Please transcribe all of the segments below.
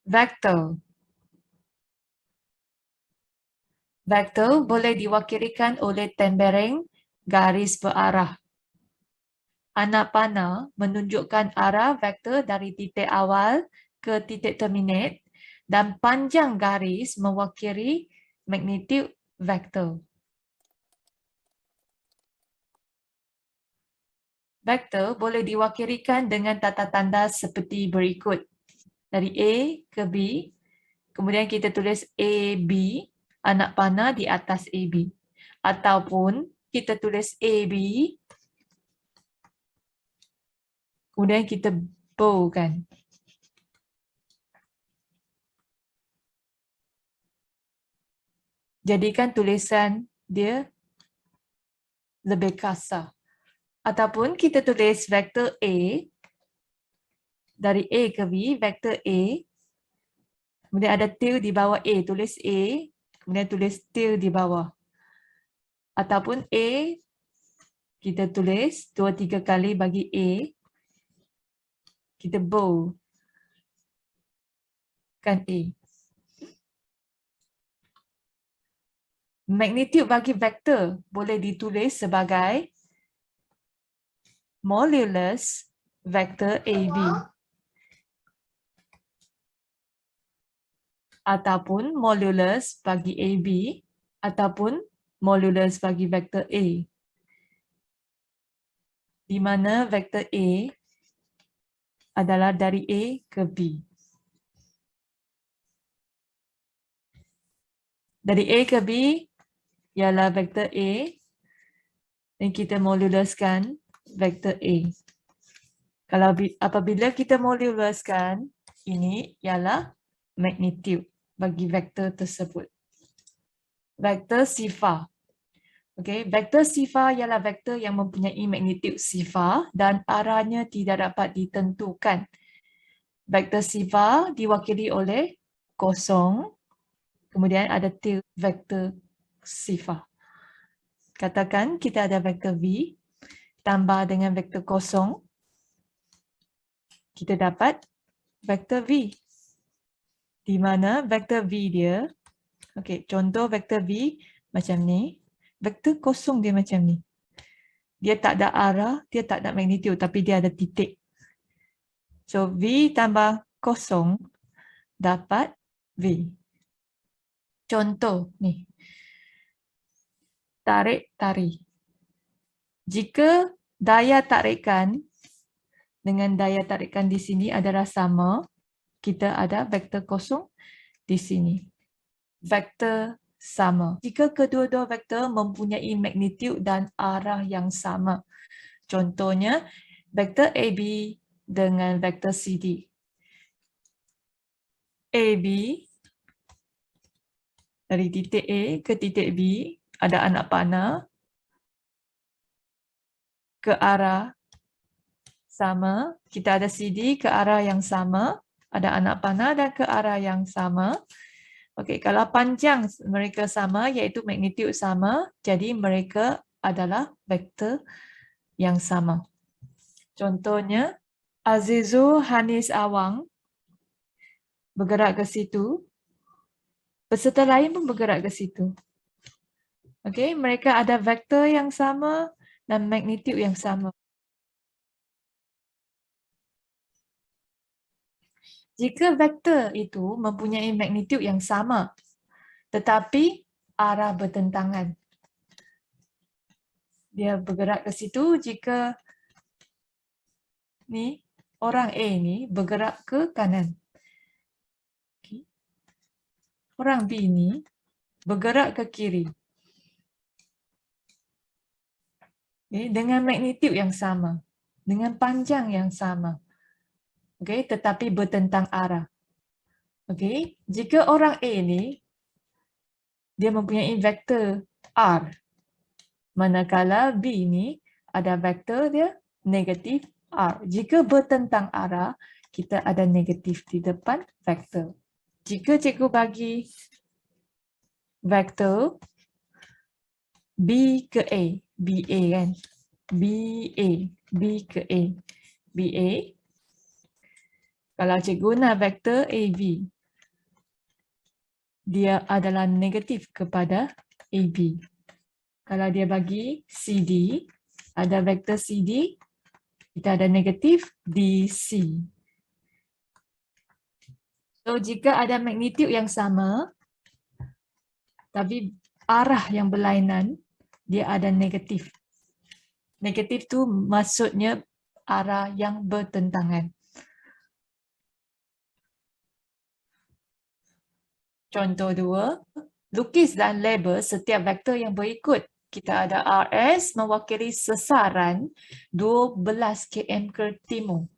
Vektor. Vektor boleh diwakilkan oleh tembereng garis berarah. Anak panah menunjukkan arah vektor dari titik awal ke titik terminate dan panjang garis mewakili magnitude vektor. Vektor boleh diwakilkan dengan tata tanda seperti berikut. Dari A ke B, kemudian kita tulis AB, anak panah di atas AB. Ataupun kita tulis AB, kemudian kita bowkan. Jadikan tulisan dia lebih kasar. Ataupun kita tulis vektor A, dari A ke B, vektor A, kemudian ada til di bawah A, tulis A, kemudian tulis til di bawah. Ataupun A, kita tulis 2-3 kali bagi A, kita bow kan A. Magnitude bagi vektor boleh ditulis sebagai modulus vektor AB ataupun modulus bagi AB ataupun modulus bagi vektor A, di mana vektor A adalah dari A ke B. Dari A ke B ialah vektor A dan kita moduluskan vektor A. Kalau apabila kita moduluskan, ini ialah magnitude bagi vektor tersebut. Vektor sifar. Okay, vektor sifar ialah vektor yang mempunyai magnitude sifar dan arahnya tidak dapat ditentukan. Vektor sifar diwakili oleh kosong, kemudian ada til vektor sifar. Katakan kita ada vektor V tambah dengan vektor kosong, kita dapat vektor V. Di mana vektor V dia, okey, contoh vektor V macam ni, vektor kosong dia macam ni. Dia tak ada arah, dia tak ada magnitude, tapi dia ada titik. So V tambah kosong dapat V. Contoh ni, tarik-tarik. Jika daya tarikan dengan daya tarikan di sini adalah sama, kita ada vektor kosong di sini. Vektor sama. Jika kedua-dua vektor mempunyai magnitude dan arah yang sama. Contohnya, vektor AB dengan vektor CD. AB dari titik A ke titik B ada anak panah ke arah sama. Kita ada CD ke arah yang sama. Ada anak panah dan ke arah yang sama. Okey, kalau panjang mereka sama iaitu magnitude sama, jadi mereka adalah vektor yang sama. Contohnya, Azizul Hanis Awang bergerak ke situ, peserta lain pun bergerak ke situ. Okey, mereka ada vektor yang sama dan magnitude yang sama. Jika vektor itu mempunyai magnitude yang sama, tetapi arah bertentangan. Dia bergerak ke situ jika ni orang A ni bergerak ke kanan. Okay. Orang B ni bergerak ke kiri. Okay. Dengan magnitude yang sama, dengan panjang yang sama. Okay. Tetapi bertentang arah. Okay. Jika orang A ni dia mempunyai vektor R, manakala B ni ada vektor dia negatif R. Jika bertentang arah, kita ada negatif di depan vektor. Jika cikgu bagi vektor B ke A, BA kan? BA, B ke A, BA. Kalau cikgu guna vektor AB, dia adalah negatif kepada AB. Kalau dia bagi CD, ada vektor CD, kita ada negatif DC. So, jika ada magnitude yang sama, tapi arah yang berlainan, dia ada negatif. Negatif tu maksudnya arah yang bertentangan. Contoh 2, lukis dan label setiap vektor yang berikut. Kita ada RS mewakili sesaran 12 km ke timur.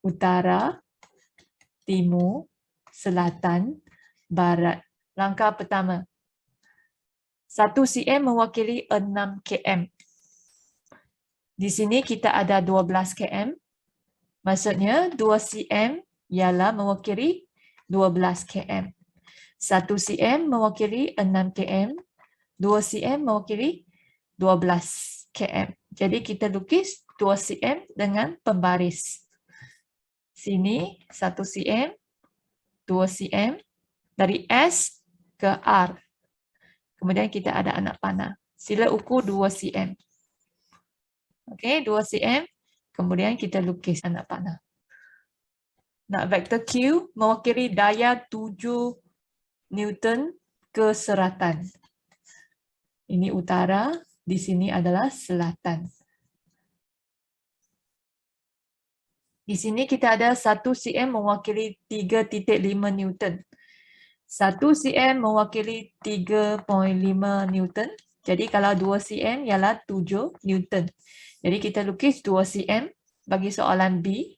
Utara, timur, selatan, barat. Langkah pertama. 1 cm mewakili 6 km. Di sini kita ada 12 km. Maksudnya 2 cm ialah mewakili 12 km. 1 cm mewakili 6 km. 2 cm mewakili 12 km. Jadi kita lukis 2 cm dengan pembaris. Sini 1 cm, 2 cm, dari S ke R. Kemudian kita ada anak panah. Sila ukur 2 cm. Okey, 2 cm. Kemudian kita lukis anak panah. Nak vektor Q mewakili daya 7 Newton ke seratan. Ini utara, di sini adalah selatan. Di sini kita ada 1 cm mewakili 3.5 Newton. 1 cm mewakili 3.5 Newton. Jadi kalau 2 cm ialah 7 Newton. Jadi kita lukis 2 cm bagi soalan B.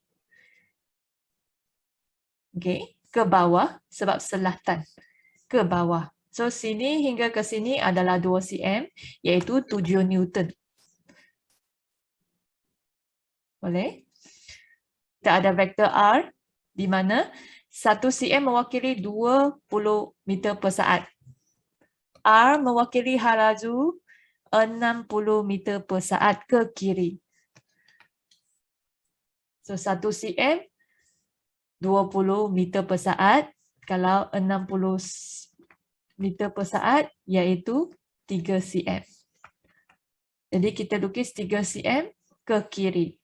Okay, ke bawah sebab selatan. Ke bawah. So sini hingga ke sini adalah 2 cm iaitu 7 Newton. Boleh? Kita ada vektor R di mana 1 cm mewakili 20 meter per saat. R mewakili halaju 60 meter per saat ke kiri. So 1 cm 20 meter per saat. Kalau 60 meter per saat iaitu 3 cm. Jadi kita lukis 3 cm ke kiri.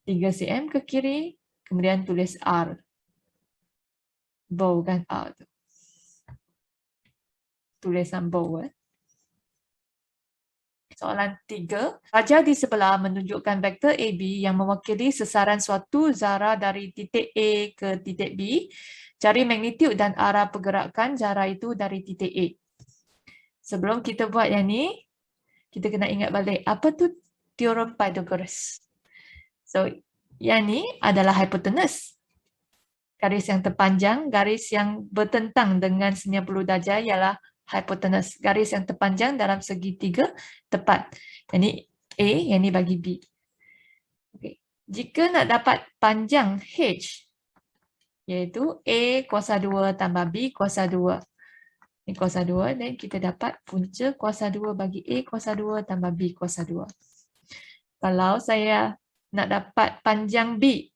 3 cm ke kiri, kemudian tulis R. Bow kan R tu. Tulisan bow. Soalan 3. Raja di sebelah menunjukkan vektor AB yang mewakili sesaran suatu zarah dari titik A ke titik B. Cari magnitud dan arah pergerakan zarah itu dari titik A. Sebelum kita buat yang ni, kita kena ingat balik apa tu teorem Pythagoras. So, yang ni adalah hipotenus. Garis yang terpanjang, garis yang bertentang dengan 90 darjah ialah hipotenus. Garis yang terpanjang dalam segitiga tepat. Yang ni A, yang ni bagi B. Okay. Jika nak dapat panjang H, iaitu A kuasa 2 tambah B kuasa 2. Ini kuasa 2 dan kita dapat punca kuasa 2 bagi A kuasa 2 tambah B kuasa 2. Kalau saya nak dapat panjang B,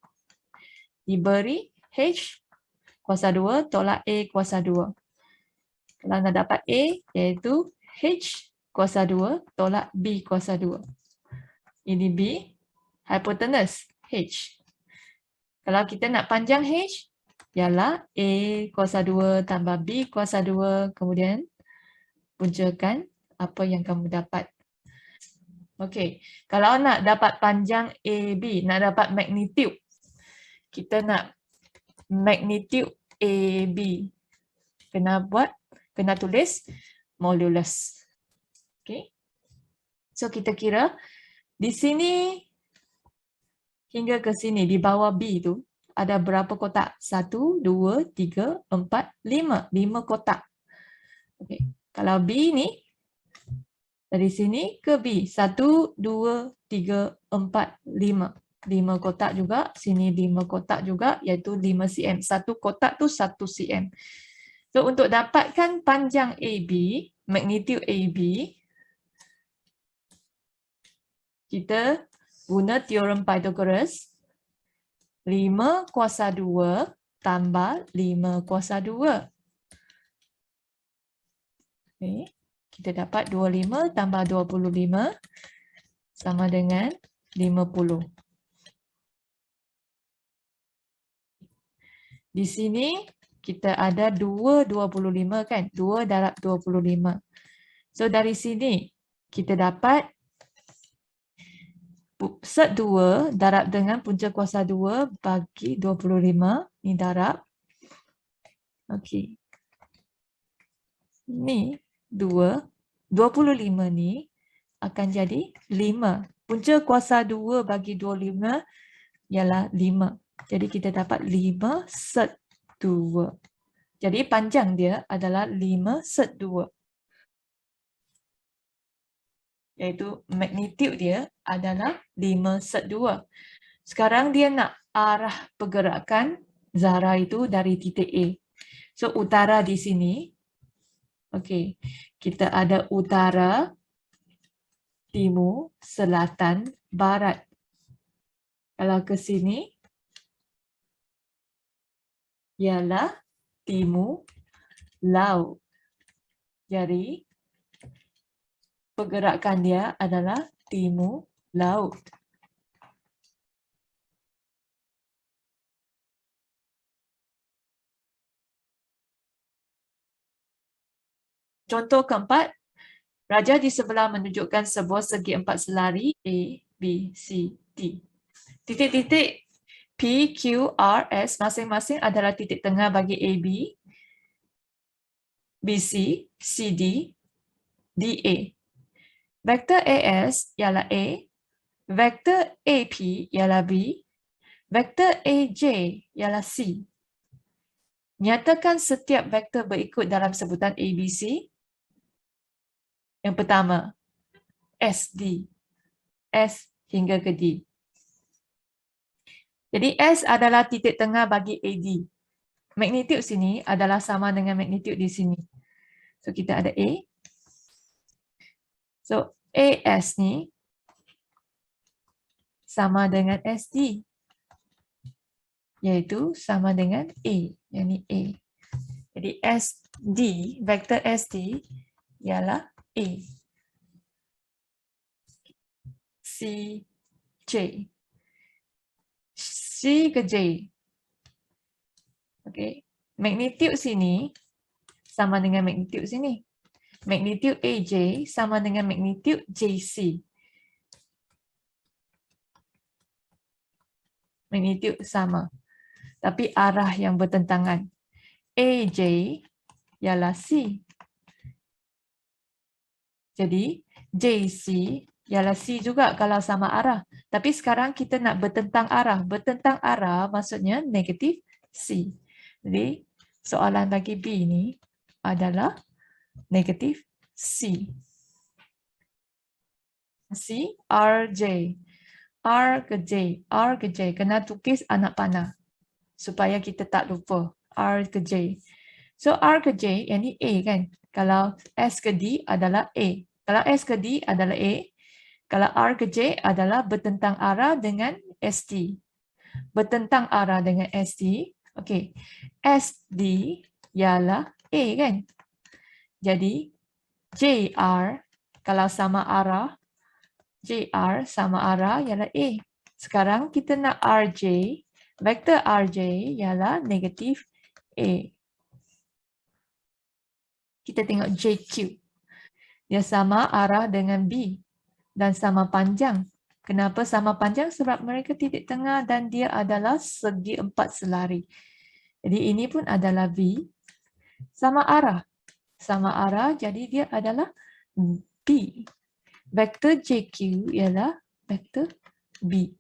diberi H kuasa 2 tolak A kuasa 2. Kalau nak dapat A, iaitu H kuasa 2 tolak B kuasa 2. Ini B, hipotenus H. Kalau kita nak panjang H, ialah A kuasa 2 tambah B kuasa 2, kemudian puncakan apa yang kamu dapat. Okey, kalau nak dapat panjang AB, nak dapat magnitude, kita nak magnitude AB. Kena tulis modulus. Okey. So kita kira di sini hingga ke sini di bawah B tu ada berapa kotak? 1, 2, 3, 4, 5. 5 kotak. Okey. Kalau B ni dari sini ke B 1, 2, 3, 4, 5. 5 kotak juga, sini 5 kotak juga iaitu 5 cm. Satu kotak tu 1 cm. So untuk dapatkan panjang AB, magnitude AB, kita guna teorem Pythagoras. 5 kuasa 2 tambah 5 kuasa 2. Okay. Kita dapat 25 tambah 25 sama dengan 50. Di sini kita ada 2 25 kan? 2 darab 25. So dari sini kita dapat set 2 darab dengan punca kuasa 2 bagi 25. Ni darab. Okey. Ni 2. 25 ni akan jadi 5. Punca kuasa 2 bagi 25 ialah 5. Jadi kita dapat 5 set 2. Jadi panjang dia adalah 5 set 2. Iaitu magnitude dia adalah 5 set 2. Sekarang dia nak arah pergerakan Zahra itu dari titik A. So utara di sini. Okey. Kita ada utara, timur, selatan, barat. Kalau ke sini ialah timur laut. Jadi pergerakan dia adalah timur laut. Contoh keempat, raja di sebelah menunjukkan sebuah segi empat selari A, B, C, D. Titik-titik P, Q, R, S masing-masing adalah titik tengah bagi AB, BC, CD, DA. Vektor AS ialah A, vektor AP ialah B, vektor AJ ialah C. Nyatakan setiap vektor berikut dalam sebutan ABC. Yang pertama, SD. S hingga ke D. Jadi S adalah titik tengah bagi AD. Magnitude sini adalah sama dengan magnitude di sini. So kita ada A. So AS ni sama dengan SD. Iaitu sama dengan A. Yang ni A. Jadi SD, vektor SD ialah A. C, J. C ke J. Okey. Magnitude sini sama dengan magnitude sini. Magnitude AJ sama dengan magnitude JC. Magnitude sama. Tapi arah yang bertentangan. AJ ialah C. Jadi JC ialah C juga kalau sama arah. Tapi sekarang kita nak bertentang arah. Bertentang arah maksudnya negatif C. Jadi soalan bagi B ni adalah negatif C. C, RJ. R ke J. R ke J. Kena tulis anak panah. Supaya kita tak lupa. R ke J. So R ke J yang ni A kan. Kalau S ke D adalah A. Kalau S ke D adalah A. Kalau R ke J adalah bertentang arah dengan SD. Bertentang arah dengan SD. Okey. SD ialah A kan. Jadi JR kalau sama arah. JR sama arah ialah A. Sekarang kita nak RJ. Vektor RJ ialah negatif A. Kita tengok JQ. Dia sama arah dengan B. Dan sama panjang. Kenapa sama panjang? Sebab mereka titik tengah dan dia adalah segi empat selari. Jadi ini pun adalah V. Sama arah. Sama arah jadi dia adalah B. Vektor JQ ialah vektor B.